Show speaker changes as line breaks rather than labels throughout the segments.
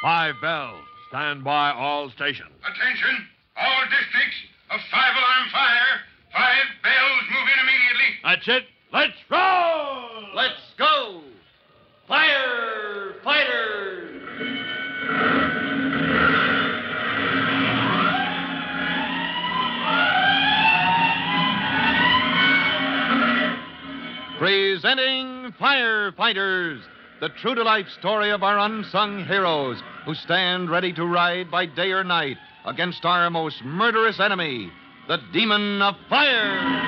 5 bells. Stand by all stations.
Attention, all districts. A 5-alarm fire. 5 bells move in immediately.
That's it. Let's roll!
Let's go! Firefighters!
Presenting Firefighters, the true-to-life story of our unsung heroes who stand ready to ride by day or night against our most murderous enemy, the demon of fire.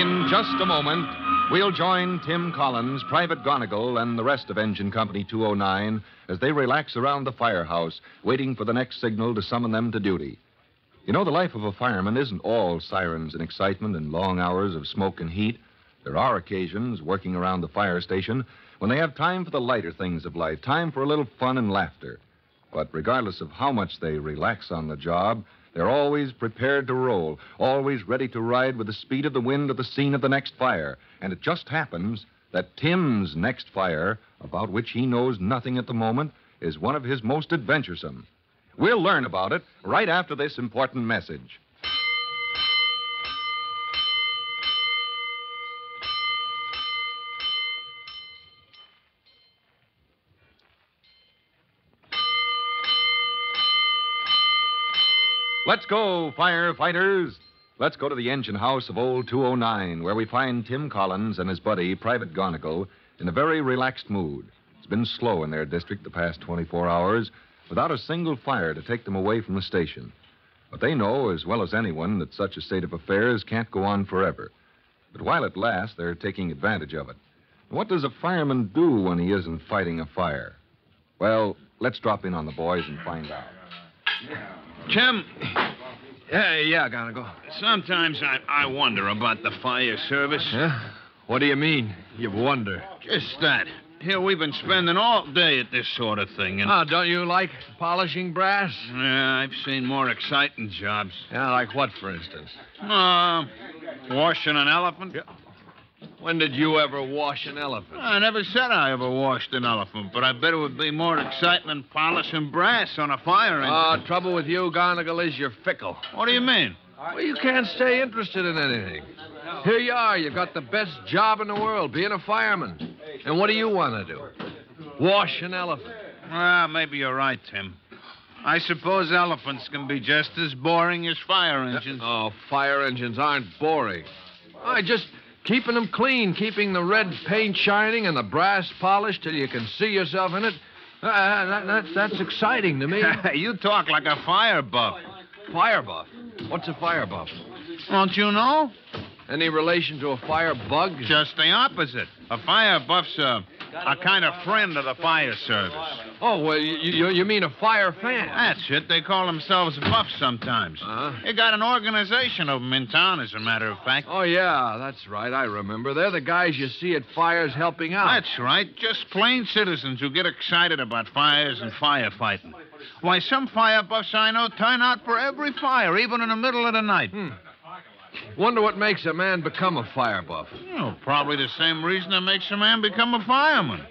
In just a moment, we'll join Tim Collins, Private Gonigal, and the rest of Engine Company 209 as they relax around the firehouse, waiting for the next signal to summon them to duty. You know, the life of a fireman isn't all sirens and excitement and long hours of smoke and heat. There are occasions, working around the fire station, when they have time for the lighter things of life, time for a little fun and laughter. But regardless of how much they relax on the job, they're always prepared to roll, always ready to ride with the speed of the wind to the scene of the next fire. And it just happens that Tim's next fire, about which he knows nothing at the moment, is one of his most adventuresome. We'll learn about it right after this important message. Let's go, firefighters. Let's go to the engine house of old 209, where we find Tim Collins and his buddy, Private Gonigal, in a very relaxed mood. It's been slow in their district the past 24 hours, without a single fire to take them away from the station. But they know as well as anyone that such a state of affairs can't go on forever. But while it lasts, they're taking advantage of it. What does a fireman do when he isn't fighting a fire? Well, let's drop in on the boys and find out.
Tim,
Yeah, Gonigal.
sometimes I wonder about the fire service.
Yeah? What do you mean, you wonder?
Just that. Here we've been spending all day at this sort of thing, and...
Oh, don't you like polishing brass?
Yeah, I've seen more exciting jobs.
Yeah, like what, for instance?
Washing an elephant.
Yeah. When did you ever wash an elephant?
I never said I ever washed an elephant, but I bet it would be more exciting than polishing brass on a fire engine.
Trouble with you, Gonigal, is you're fickle.
What do you mean?
Well, you can't stay interested in anything. Here you are. You've got the best job in the world, being a fireman. And what do you want to do? Wash an elephant.
Well, maybe you're right, Tim. I suppose elephants can be just as boring as fire engines.
Oh, fire engines aren't boring. Just keeping them clean, keeping the red paint shining and the brass polished till you can see yourself in it. That's exciting to me.
You talk like a fire buff.
Fire buff? What's a fire buff?
Don't you know?
Any relation to a fire bug?
Just the opposite. A fire buff's a kind of friend of the fire service.
Oh, well, you mean a fire fan?
That's it. They call themselves buffs sometimes. You got an organization of them in town, as a matter of fact.
Oh, yeah, that's right. I remember. They're the guys you see at fires helping out.
That's right. Just plain citizens who get excited about fires and firefighting. Why, some fire buffs I know turn out for every fire, even in the middle of the night.
Wonder what makes a man become a fire buff.
Oh, probably the same reason that makes a man become a fireman.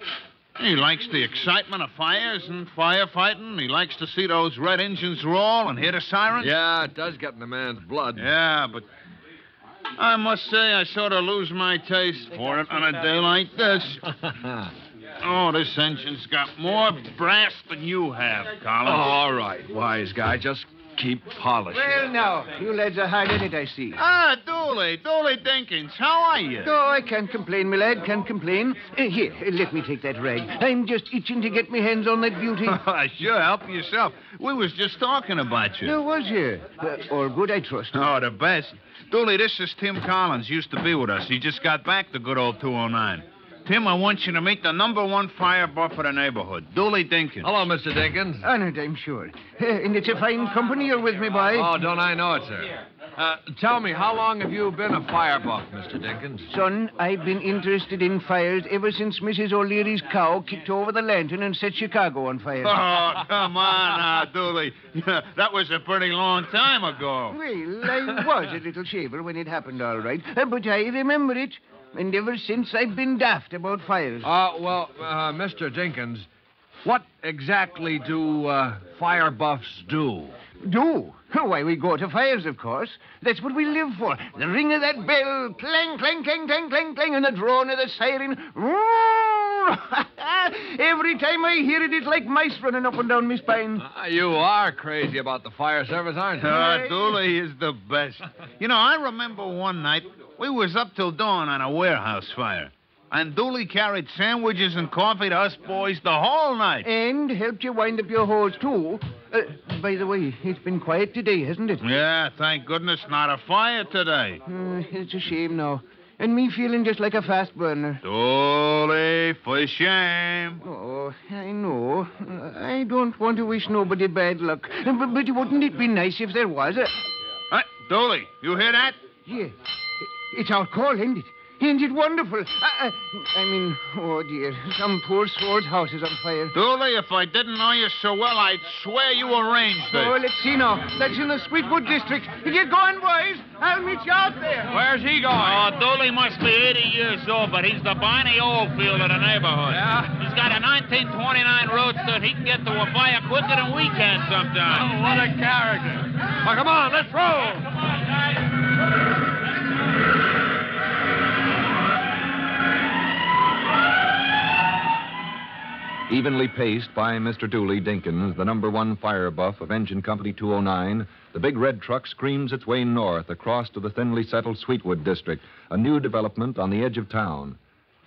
He likes the excitement of fires and firefighting. He likes to see those red engines roll and hear the sirens.
Yeah, it does get in a man's blood.
Yeah, but I must say I sort of lose my taste for it on a day like this. Oh, this engine's got more brass than you have, Collins.
Oh, all right, wise guy. Just keep polishing.
Well, now, you lads are hard in it, I see.
Dooley Dinkins, how are you?
Oh, I can't complain, my lad, can't complain. Here, let me take that rag. I'm just itching to get my hands on that beauty.
Sure, help yourself. We was just talking about you.
No, was you? All good, I trust.
Oh, the best. Dooley, this is Tim Collins. Used to be with us. He just got back to good old 209. Tim, I want you to meet the #1 fire buff of the neighborhood, Dooley Dinkins.
Hello, Mr. Dinkins.
Honored, I'm sure. And it's a fine company you're with me, boy.
Oh, don't I know it, sir? Tell me, how long have you been a fire buff, Mr. Dinkins?
Son, I've been interested in fires ever since Mrs. O'Leary's cow kicked over the lantern and set Chicago on fire.
Oh, come on now, Dooley. That was a pretty long time ago.
Well, I was a little shaver when it happened, all right. But I remember it. And ever since I've been daft about fires.
Mr. Dinkins, what exactly do fire buffs do?
Do? Why, we go to fires, of course. That's what we live for. The ring of that bell, clang, clang, clang, clang, clang, clang, and the drone of the siren. Every time I hear it, it's like mice running up and down my spine.
You are crazy about the fire service, aren't you?
Dooley is the best. You know, I remember one night we was up till dawn on a warehouse fire. And Dooley carried sandwiches and coffee to us boys the whole night.
And helped you wind up your hose, too. By the way, it's been quiet today, hasn't it?
Yeah, thank goodness, not a fire today.
It's a shame now. And me feeling just like a fast burner.
Dooley, for shame.
Oh, I know. I don't want to wish nobody bad luck. But wouldn't it be nice if there was a...
Dooley, you hear that?
Yeah. It's our call, isn't it? Isn't it wonderful? Oh, dear. Some poor soul's house is on fire.
Dooley, if I didn't know you so well, I'd swear you arranged it.
Oh, let's see now. That's in the Sweetwood district. Get going, boys. I'll meet you out there.
Where's he going?
Oh, Dooley must be 80 years old, but he's the Barney Oldfield of the neighborhood.
Yeah?
He's got a 1929 Roadster. He can get to a fire quicker than we can sometimes.
Oh, what a character. Well, come on, let's roll.
Evenly paced by Mr. Dooley Dinkins, the number one fire buff of Engine Company 209, the big red truck screams its way north across to the thinly settled Sweetwood district, a new development on the edge of town.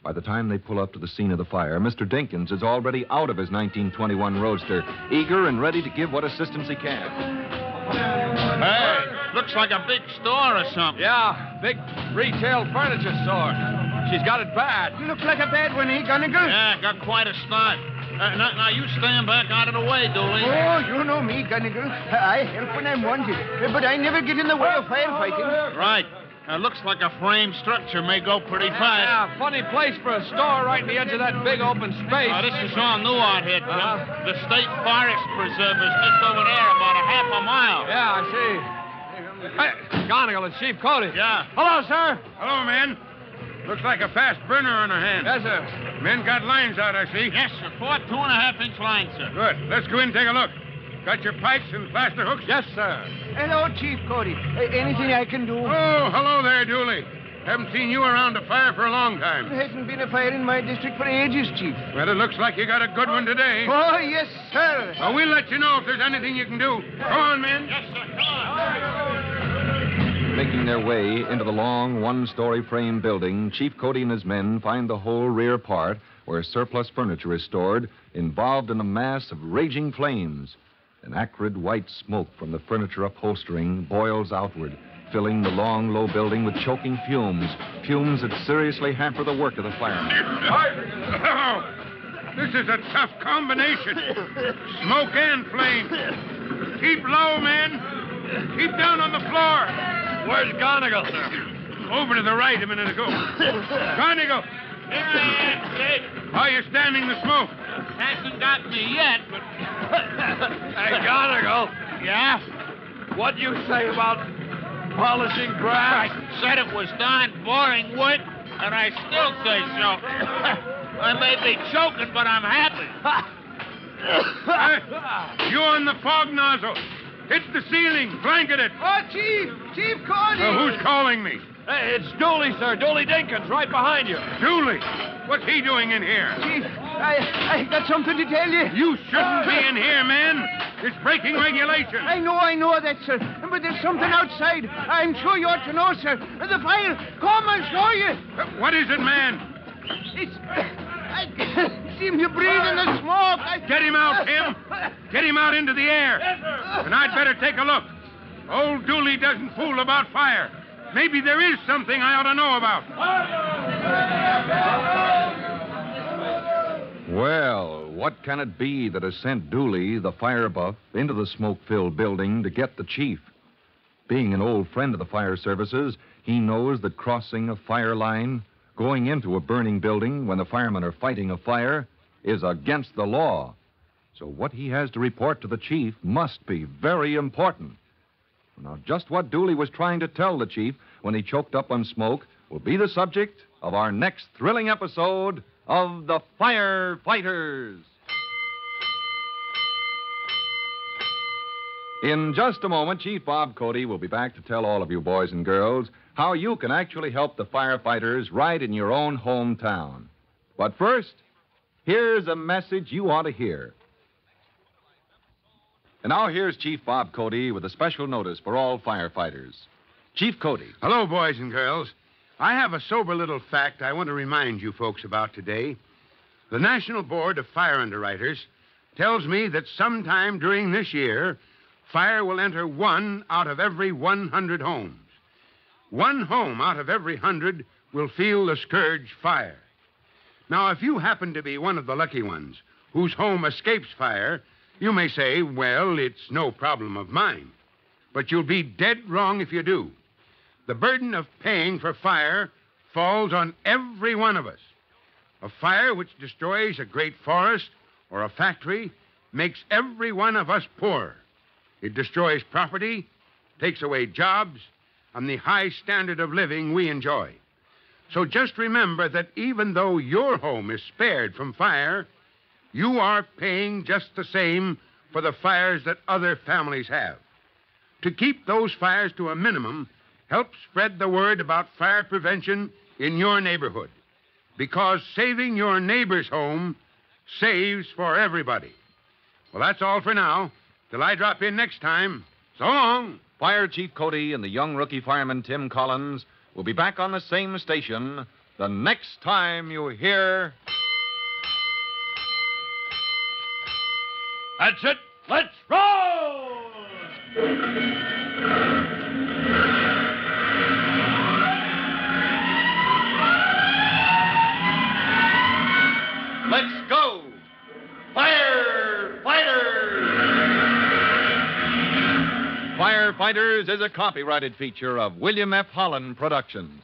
By the time they pull up to the scene of the fire, Mr. Dinkins is already out of his 1921 Roadster, eager and ready to give what assistance he can.
Hey, looks like a big store or something.
Yeah, big retail furniture store. She's got it bad.
Looks like a bad one, eh, Gunnigal?
Yeah, got quite a start. Now, you stand back out of the way, Dooley.
Oh, you know me, Gunnigal. I help when I'm wanted. But I never get in the way of firefighting.
Right. Looks like a frame structure may go pretty fast.
Yeah, funny place for a store right in the edge of that big open space.
This is all new out here, Tim. The State Forest Preserve is just over there, about a half a mile.
Yeah, I see. Hey, Gonigal and Chief Cody.
Yeah.
Hello, sir.
Hello, men. Looks like a fast burner on our hands.
Yes, sir.
Men got lines out, I see.
Yes, sir. 4 2.5-inch lines, sir.
Good. Let's go in and take a look. Got your pipes and plaster hooks?
Yes, sir.
Hello, Chief Cody. Anything I can do?
Oh, hello there, Dooley. Haven't seen you around a fire for a long time.
There hasn't been a fire in my district for ages, Chief.
Well, it looks like you got a good one today.
Oh, yes, sir.
Well, we'll let you know if there's anything you can do. Go on, men.
Yes, sir. Come on.
Making their way into the long one-story frame building, Chief Cody and his men find the whole rear part, where surplus furniture is stored, involved in a mass of raging flames. An acrid white smoke from the furniture upholstering boils outward, filling the long, low building with choking fumes that seriously hamper the work of the firemen.
Oh, this is a tough combination. Smoke and flame. Keep low, men. Keep down on the floor.
Where's Gonigal, sir?
Over to the right a minute ago. Gonigal.
Here I am, Sid.
How are you standing the smoke?
Hasn't got me yet, but...
Hey, Gonigal.
Yeah?
What'd you say about polishing brass?
I said it was darn boring work, and I still say so. I may be choking, but I'm happy.
Hey, you on the fog nozzle. Hit the ceiling. Blanket it.
Oh, Chief! Chief Cody!
Who's calling me?
Hey, it's Dooley, sir. Dooley Dinkins, right behind you.
Dooley. What's he doing in here?
Chief, I got something to tell you.
You shouldn't be in here, man. It's breaking regulations.
I know that, sir. But there's something outside. I'm sure you ought to know, sir. The fire. Come, I'll show you.
What is it, man?
It's... I seem to breathe in the smoke.
Get him out, Tim. Get him out into the air. And I'd better take a look. Old Dooley doesn't fool about fire. Maybe there is something I ought to know about.
Well, what can it be that has sent Dooley, the fire buff, into the smoke-filled building to get the chief? Being an old friend of the fire services, he knows that crossing a fire line, going into a burning building when the firemen are fighting a fire, is against the law. So what he has to report to the chief must be very important. Now, just what Dooley was trying to tell the chief when he choked up on smoke will be the subject of our next thrilling episode of The Firefighters. In just a moment, Chief Bob Cody will be back to tell all of you boys and girls how you can actually help the firefighters right in your own hometown. But first, here's a message you ought to hear. And now here's Chief Bob Cody with a special notice for all firefighters. Chief Cody.
Hello, boys and girls. I have a sober little fact I want to remind you folks about today. The National Board of Fire Underwriters tells me that sometime during this year, fire will enter 1 out of every 100 homes. 1 home out of every 100 will feel the scourge fire. Now, if you happen to be one of the lucky ones whose home escapes fire, you may say, well, it's no problem of mine. But you'll be dead wrong if you do. The burden of paying for fire falls on every one of us. A fire which destroys a great forest or a factory makes every one of us poor. It destroys property, takes away jobs, and the high standard of living we enjoy. So just remember that even though your home is spared from fire, you are paying just the same for the fires that other families have. To keep those fires to a minimum, help spread the word about fire prevention in your neighborhood. Because saving your neighbor's home saves for everybody. Well, that's all for now. Till I drop in next time. So long.
Fire Chief Cody and the young rookie fireman Tim Collins will be back on the same station the next time you hear...
That's it. Let's roll!
Let's go! Firefighters! Firefighters is a copyrighted feature of William F. Holland Productions.